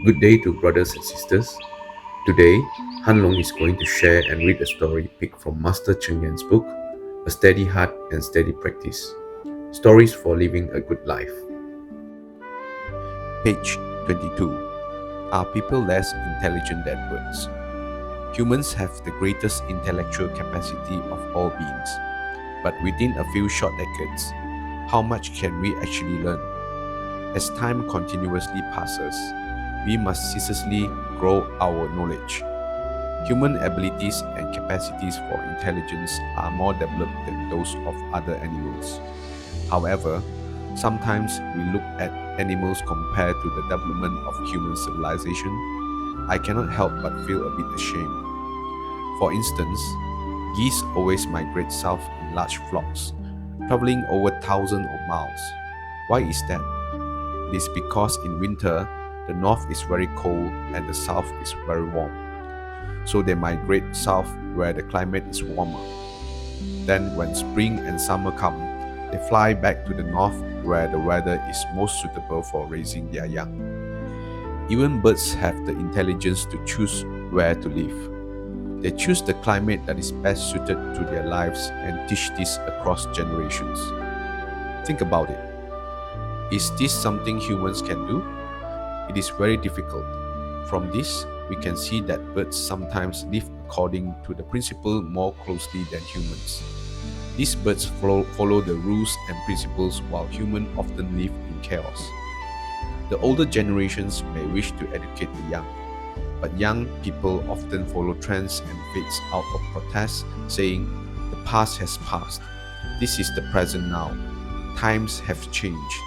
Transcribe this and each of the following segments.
Good day to brothers and sisters. Today, Han Long is going to share and read a story picked from Master Cheng Yan's book, A Steady Heart and Steady Practice. Stories for Living a Good Life. Page 22. Are people less intelligent than birds? Humans have the greatest intellectual capacity of all beings. But within a few short decades, how much can we actually learn? As time continuously passes, we must ceaselessly grow our knowledge. Human abilities and capacities for intelligence are more developed than those of other animals. However, sometimes we look at animals compared to the development of human civilization. I cannot help but feel a bit ashamed. For instance, geese always migrate south in large flocks, traveling over thousands of miles. Why is that? It is because in winter, the north is very cold and the south is very warm. So they migrate south where the climate is warmer. Then, when spring and summer come, they fly back to the north where the weather is most suitable for raising their young. Even birds have the intelligence to choose where to live. They choose the climate that is best suited to their lives and teach this across generations. Think about it. Is this something humans can do? It is very difficult. From this, we can see that birds sometimes live according to the principle more closely than humans. These birds follow the rules and principles while humans often live in chaos. The older generations may wish to educate the young, but young people often follow trends and fades out of protest, saying, "The past has passed. This is the present now. Times have changed."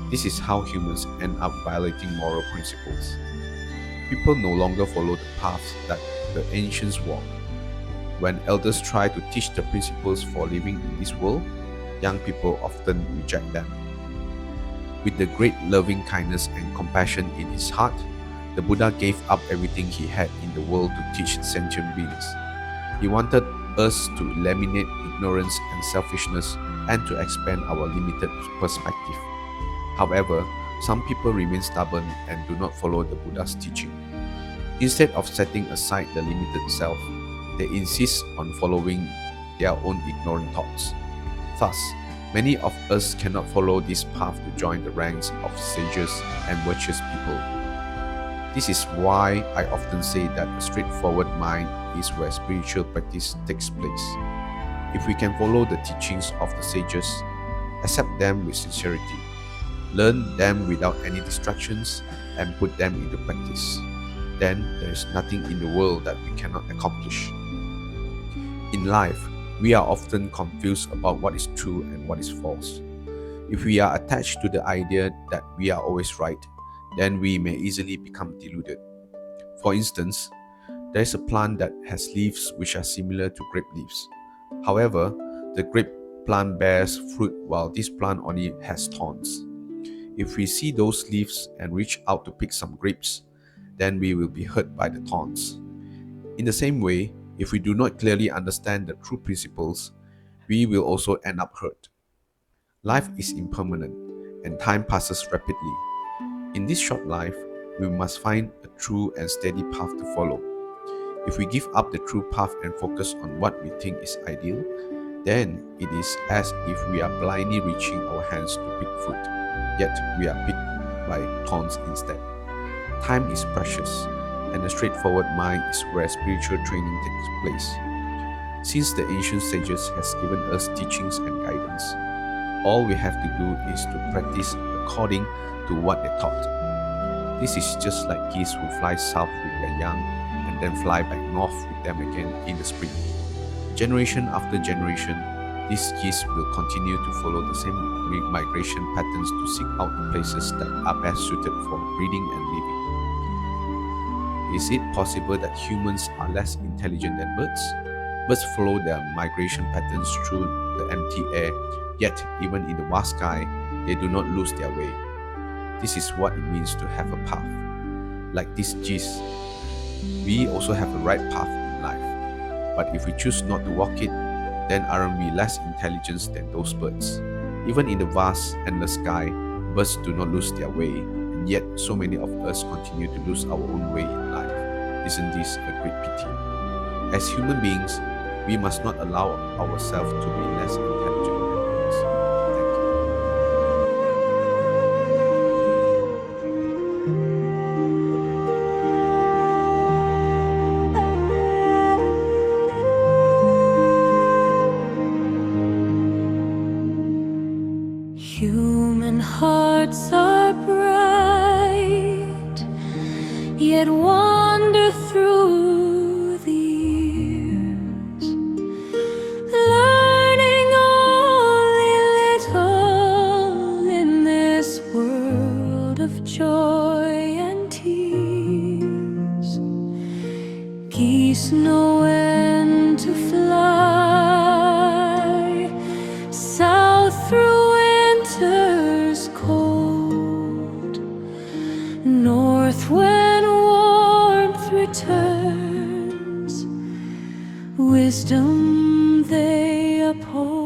This is how humans end up violating moral principles. People no longer follow the paths that the ancients walked. When elders try to teach the principles for living in this world, young people often reject them. With the great loving kindness and compassion in his heart, the Buddha gave up everything he had in the world to teach sentient beings. He wanted us to eliminate ignorance and selfishness and to expand our limited perspective. However, some people remain stubborn and do not follow the Buddha's teaching. Instead of setting aside the limited self, they insist on following their own ignorant thoughts. Thus, many of us cannot follow this path to join the ranks of sages and virtuous people. This is why I often say that a straightforward mind is where spiritual practice takes place. If we can follow the teachings of the sages, accept them with sincerity, learn them without any distractions, and put them into practice, then there is nothing in the world that we cannot accomplish. In life, we are often confused about what is true and what is false. If we are attached to the idea that we are always right, then we may easily become deluded. For instance, there is a plant that has leaves which are similar to grape leaves. However, the grape plant bears fruit while this plant only has thorns. If we see those leaves and reach out to pick some grapes, then we will be hurt by the thorns. In the same way, if we do not clearly understand the true principles, we will also end up hurt. Life is impermanent, and time passes rapidly. In this short life, we must find a true and steady path to follow. If we give up the true path and focus on what we think is ideal, then it is as if we are blindly reaching our hands to pick fruit, yet we are picked by thorns instead. Time is precious, and a straightforward mind is where spiritual training takes place. Since the ancient sages has given us teachings and guidance, all we have to do is to practice according to what they taught. This is just like geese who fly south with their young and then fly back north with them again in the spring. Generation after generation, these geese will continue to follow the same migration patterns to seek out the places that are best suited for breeding and living. Is it possible that humans are less intelligent than birds? Birds follow their migration patterns through the empty air, yet even in the vast sky, they do not lose their way. This is what it means to have a path. Like these geese, we also have a right path in life. But if we choose not to walk it, then aren't we less intelligent than those birds? Even in the vast, endless sky, birds do not lose their way, and and yet so many of us continue to lose our own way in life. Isn't this a great pity? As human beings, we must not allow ourselves to be less intelligent than others. Thank you. Human hearts are bright, yet wander through the years, learning only little in this world of joy and tears. Geese know when to fly south through winter's cold, north when warmth returns, wisdom they uphold.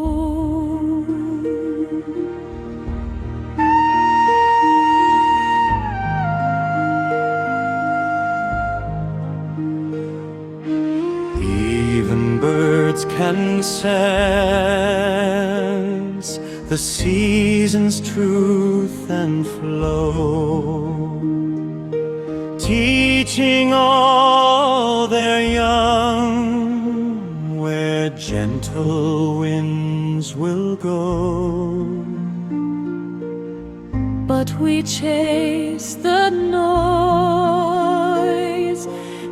Even birds can sense the season's truth and flow, teaching all their young where gentle winds will go. But we chase the noise,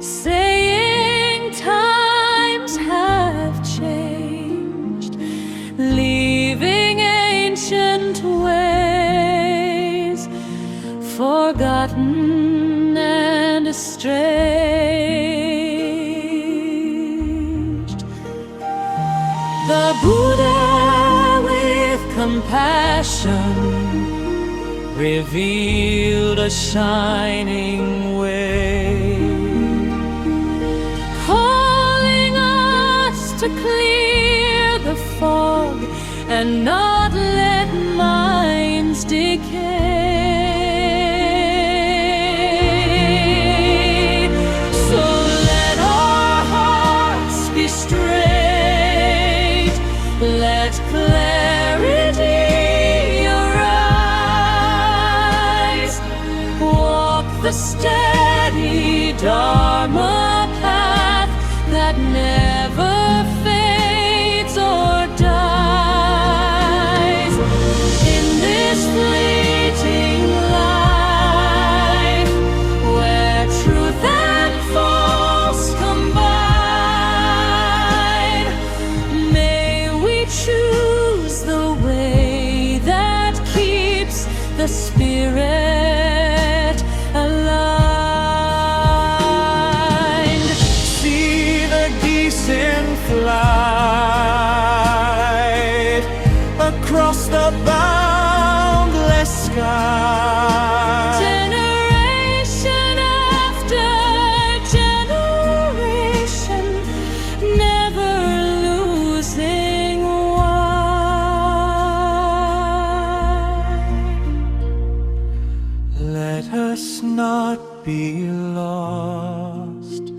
saying times have changed, leaving ancient ways forgotten and estranged. The Buddha with compassion revealed a shining way, calling us to clear the fog and not let minds decay. So let our hearts be straight, let clarity arise, walk the steady Dharma path that never fades or dies. In this fleeting life, where truth and false combine, may we choose the way that keeps the spirit aligned. See the geese in flight across the boundless sky. Generation after generation, never losing one. Let us not be lost,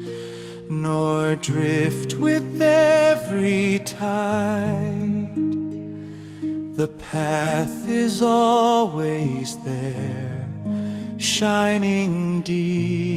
nor drift with every tide. The path is always there, shining deep